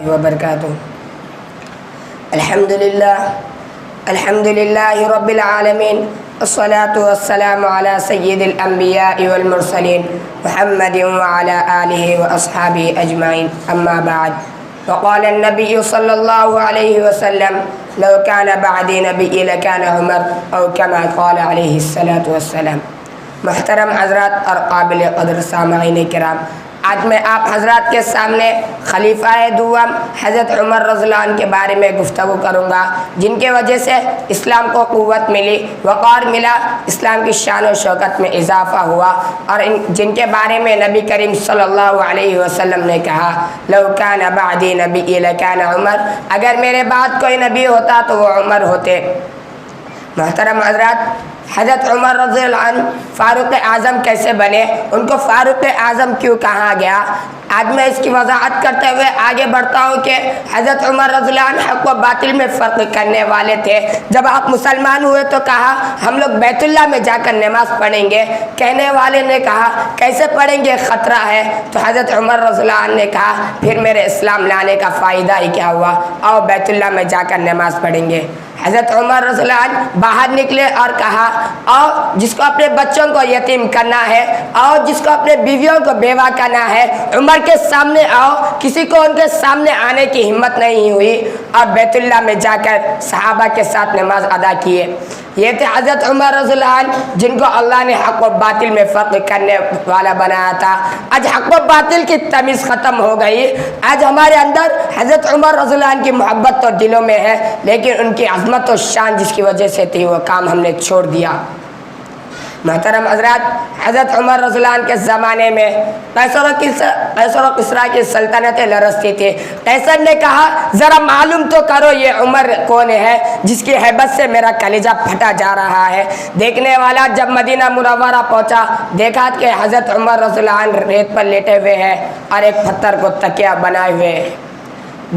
وبرکاتہ۔ الحمد للہ رب العالمین، والصلاة والسلام علی سید الانبیاء والمرسلین محمد وعلی آلہ واصحابہ اجمعین، اما بعد، وقال النبی صلی اللہ علیہ وسلم لو کان بعدی نبی لکان عمر، او کما قال علیہ الصلاة والسلام۔ محترم حضرات اور قابل قدر سامعین کرام، آج میں آپ حضرات کے سامنے خلیفہ دوم حضرت عمر رضی اللہ عنہ کے بارے میں گفتگو کروں گا، جن کے وجہ سے اسلام کو قوت ملی، وقار ملا، اسلام کی شان و شوکت میں اضافہ ہوا، اور جن کے بارے میں نبی کریم صلی اللہ علیہ وسلم نے کہا لو کان بعدی نبی لکان عمر، اگر میرے بعد کوئی نبی ہوتا تو وہ عمر ہوتے۔ محترم حضرات، حضرت عمر رضی اللہ عنہ فاروق اعظم کیسے بنے، ان کو فاروق اعظم کیوں کہا گیا، آج میں اس کی وضاحت کرتے ہوئے آگے بڑھتا ہوں کہ حضرت عمر رضی اللہ عنہ حق و باطل میں فرق کرنے والے تھے۔ جب آپ مسلمان ہوئے تو کہا ہم لوگ بیت اللہ میں جا کر نماز پڑھیں گے، کہنے والے نے کہا کیسے پڑھیں گے، خطرہ ہے، تو حضرت عمر رضی اللہ عنہ نے کہا پھر میرے اسلام لانے کا فائدہ ہی کیا ہوا، آؤ بیت اللہ میں جا کر نماز پڑھیں گے۔ حضرت عمر رضی اللہ عنہ باہر نکلے اور کہا آؤ جس کو اپنے بچوں کو یتیم کرنا ہے، آؤ جس کو اپنے بیویوں کو بیوہ کرنا ہے، عمر کے سامنے آؤ۔ کسی کو ان کے سامنے آنے کی ہمت نہیں ہوئی، اور بیت اللہ میں جا کر صحابہ کے ساتھ نماز ادا کیے۔ یہ تھے حضرت عمر رضی اللہ عنہ، جن کو اللہ نے حق و باطل میں فرق کرنے والا بنایا تھا۔ آج حق و باطل کی تمیز ختم ہو گئی، آج ہمارے اندر حضرت عمر رضی اللہ عنہ کی محبت تو دلوں میں ہے، لیکن ان کی عظمت و شان جس کی وجہ سے تھی وہ کام ہم نے چھوڑ دیا۔ محترم حضرات، حضرت عمر رضی اللہ عنہ کے زمانے میں قیصر و کسریٰ کی سلطنتیں لرزتی تھی۔ قیصر نے کہا ذرا معلوم تو کرو یہ عمر کون ہے جس کی ہیبت سے میرا کلیجہ پھٹا جا رہا ہے۔ دیکھنے والا جب مدینہ منورہ پہنچا، دیکھا کہ حضرت عمر رضی اللہ عنہ ریت پر لیٹے ہوئے ہیں اور ایک پتھر کو تکیہ بنائے ہوئے ہیں۔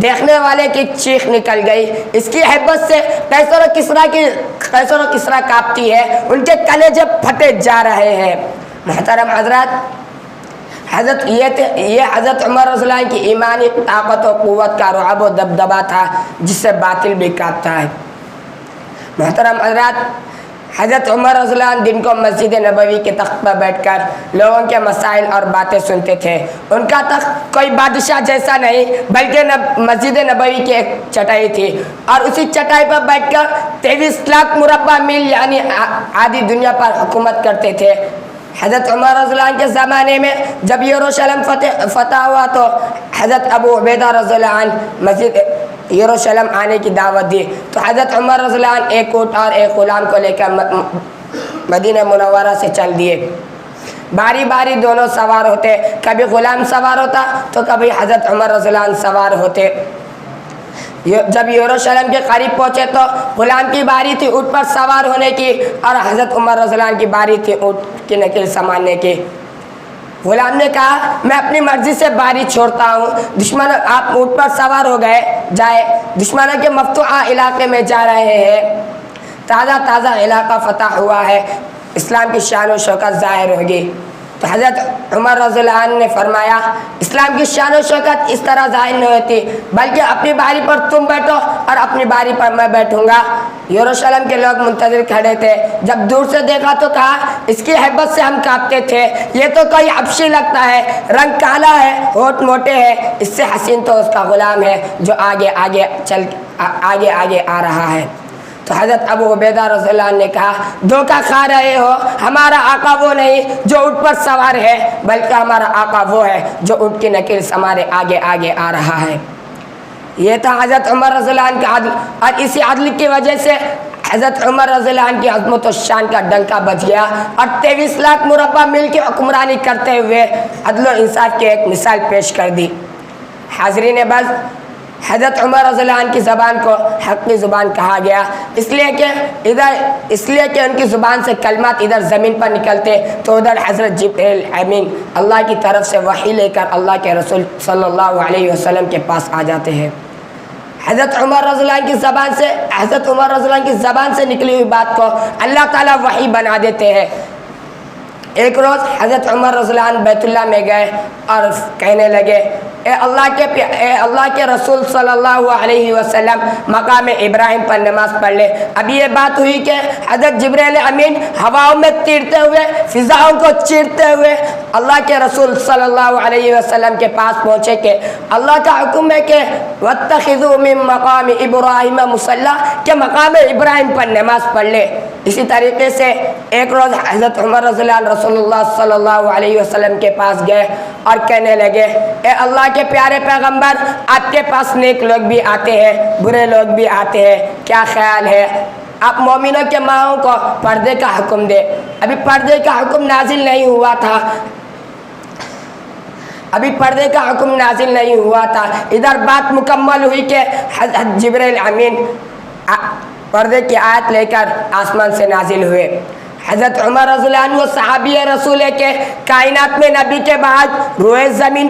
دیکھنے والے کی چیخ نکل گئی، اس کی حیبت سے قیصر و کسریٰ کانپتی ہے، ان کے کلیجے پھٹے جا رہے ہیں۔ محترم حضرات، یہ حضرت عمر رضی اللہ عنہ کی ایمانی طاقت و قوت کا رعب و دبدبہ تھا جس سے باطل بھی کانپتا ہے۔ محترم حضرات، حضرت عمر رضی اللہ عنہ دن کو مسجد نبوی کے تخت پر بیٹھ کر لوگوں کے مسائل اور باتیں سنتے تھے۔ ان کا تخت کوئی بادشاہ جیسا نہیں بلکہ مسجد نبوی کی ایک چٹائی تھی، اور اسی چٹائی پر بیٹھ کر 23 لاکھ مربع میل یعنی آدھی دنیا پر حکومت کرتے تھے۔ حضرت عمر رضی اللہ عنہ کے زمانے میں جب یروشلم فتح ہوا تو حضرت ابو عبیدہ رضی اللہ عنہ مسجد یروشلم آنے کی دعوت دی، تو حضرت عمر رضی اللہ عنہ ایک اونٹ اور ایک غلام کو لے کر مدینہ منورہ سے چل دیے۔ باری باری دونوں سوار ہوتے، کبھی غلام سوار ہوتا تو کبھی حضرت عمر رضی اللہ عنہ سوار ہوتے۔ جب یروشلم کے قریب پہنچے تو غلام کی باری تھی اونٹ پر سوار ہونے کی، اور حضرت عمر رضی اللہ عنہ کی باری تھی اونٹ کی نکل سنبھالنے کی۔ غلام نے کہا میں اپنی مرضی سے باری چھوڑتا ہوں، دشمنوں آپ اونٹ پر سوار ہو جائے، دشمنوں کے مفتوحہ علاقے میں جا رہے ہیں، تازہ علاقہ فتح ہوا ہے، اسلام کی شان و شوکت ظاہر ہوگی۔ تو حضرت عمر رضی اللہ عنہ نے فرمایا اسلام کی شان و شوکت اس طرح ظاہر نہیں ہوتی، بلکہ اپنی باری پر تم بیٹھو اور اپنی باری پر میں بیٹھوں گا۔ یروشلم کے لوگ منتظر کھڑے تھے، جب دور سے دیکھا تو کہا اس کی ہیبت سے ہم کانپتے تھے، یہ تو کوئی حبشی لگتا ہے، رنگ کالا ہے، ہونٹ موٹے ہیں، اس سے حسین تو اس کا غلام ہے جو آگے آ رہا ہے۔ تو حضرت ابو عبیدہ رضی اللہ عنہ نے کہا دھوکہ کھا رہے ہو، ہمارا آقا وہ نہیں جو اونٹ پر سوار ہے، بلکہ ہمارا آقا وہ ہے جو اونٹ کی نکل ہمارے آگے آ رہا ہے۔ یہ تھا حضرت عمر رضی اللہ عنہ کا عدل، اور اسی عدل کی وجہ سے حضرت عمر رضی اللہ عنہ کی عظمت و شان کا ڈنکا بج گیا، اور 23 لاکھ مربع میل کی حکمرانی کرتے ہوئے عدل و انصاف کی ایک مثال پیش کر دی۔ حاضرین بس، حضرت عمر رضی اللہ عنہ کی زبان کو حق کی زبان کہا گیا، اس لیے کہ ان کی زبان سے کلمات ادھر زمین پر نکلتے تو ادھر حضرت جبریل امین اللہ کی طرف سے وحی لے کر اللہ کے رسول صلی اللہ علیہ وسلم کے پاس آ جاتے ہیں۔ حضرت عمر رضی اللہ عنہ کی زبان سے نکلی ہوئی بات کو اللہ تعالیٰ وحی بنا دیتے ہیں۔ ایک روز حضرت عمر رضی اللہ عنہ بیت اللہ میں گئے اور کہنے لگے اے اللہ کے رسول صلی اللہ علیہ وسلم مقام ابراہیم پر نماز پڑھ لے۔ اب یہ بات ہوئی کہ حضرت جبرائیل امین ہواؤں میں تیرتے ہوئے، فضاؤں کو چیرتے ہوئے اللہ کے رسول صلی اللہ علیہ وسلم کے پاس پہنچے کہ اللہ کا حکم ہے کہ وَاتَّخِذُوا مِن مَقَامِ إِبْرَاهِيمَ مُصَلَّى کہ مقام ابراہیم پر نماز پڑھ لے۔ اسی طریقے سے ایک روز حضرت عمر رضی اللہ عنہ رسول اللہ صلی اللہ علیہ وسلم کے پاس گئے اور کہنے لگے اے اللہ کے پیارے پیغمبر، آپ کے پاس نیک لوگ بھی آتے ہیں، برے لوگ بھی آتے ہیں، کیا خیال ہے آپ مومنوں کے ماؤں کو پردے کا حکم دے۔ ابھی پردے کا حکم نازل نہیں ہوا تھا، ادھر بات مکمل ہوئی کہ حضرت جبرائیل امین پردے کی آیت لے کر آسمان سے نازل ہوئے۔ حضرت عمر رضی اللہ عنہ صحابی رسول ہے کہ کائنات میں نبی کے بعد روئے زمین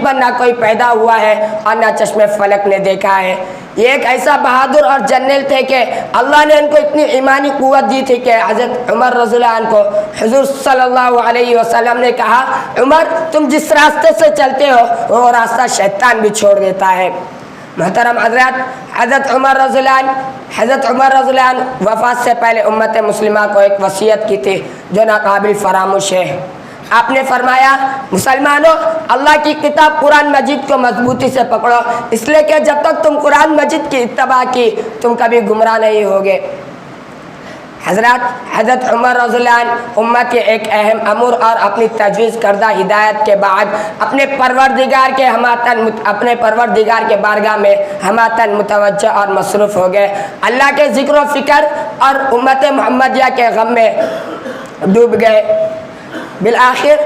پر نہ کوئی پیدا ہوا ہے اور نہ چشم فلک نے دیکھا ہے۔ یہ ایک ایسا بہادر اور جنرل تھے کہ اللہ نے ان کو اتنی ایمانی قوت دی تھی کہ حضرت عمر رضی اللہ عنہ کو حضور صلی اللہ علیہ وسلم نے کہا عمر تم جس راستے سے چلتے ہو وہ راستہ شیطان بھی چھوڑ دیتا ہے۔ محترم حضرات، حضرت عمر رضی اللہ عنہ وفات سے پہلے امت مسلمہ کو ایک وصیت کی تھی جو ناقابل فراموش ہے۔ آپ نے فرمایا مسلمانوں، اللہ کی کتاب قرآن مجید کو مضبوطی سے پکڑو، اس لیے کہ جب تک تم قرآن مجید کی اتباع کی تم کبھی گمراہ نہیں ہوگے۔ حضرت عمر رضی اللہ عنہ امت کے ایک اہم امور اور اپنی تجویز کردہ ہدایت کے بعد اپنے پروردگار کے بارگاہ میں ہماتن متوجہ اور مصروف ہو گئے، اللہ کے ذکر و فکر اور امت محمدیہ کے غم میں ڈوب گئے۔ بالآخر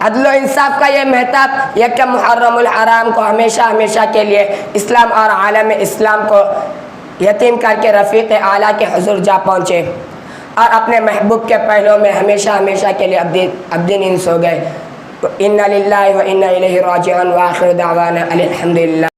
عدل و انصاف کا یہ مہتاب یکم محرم الحرام کو ہمیشہ کے لیے اسلام اور عالم اسلام کو یتیم کر کے رفیق اعلیٰ کے حضور جا پہنچے اور اپنے محبوب کے پہلوں میں ہمیشہ کے لیے ابدین انس ہو گئے۔ اِنَّا لِلَّهِ وَإِنَّا إِلَيْهِ رَاجِعُونَ وآخر دعوانا الحمدللہ۔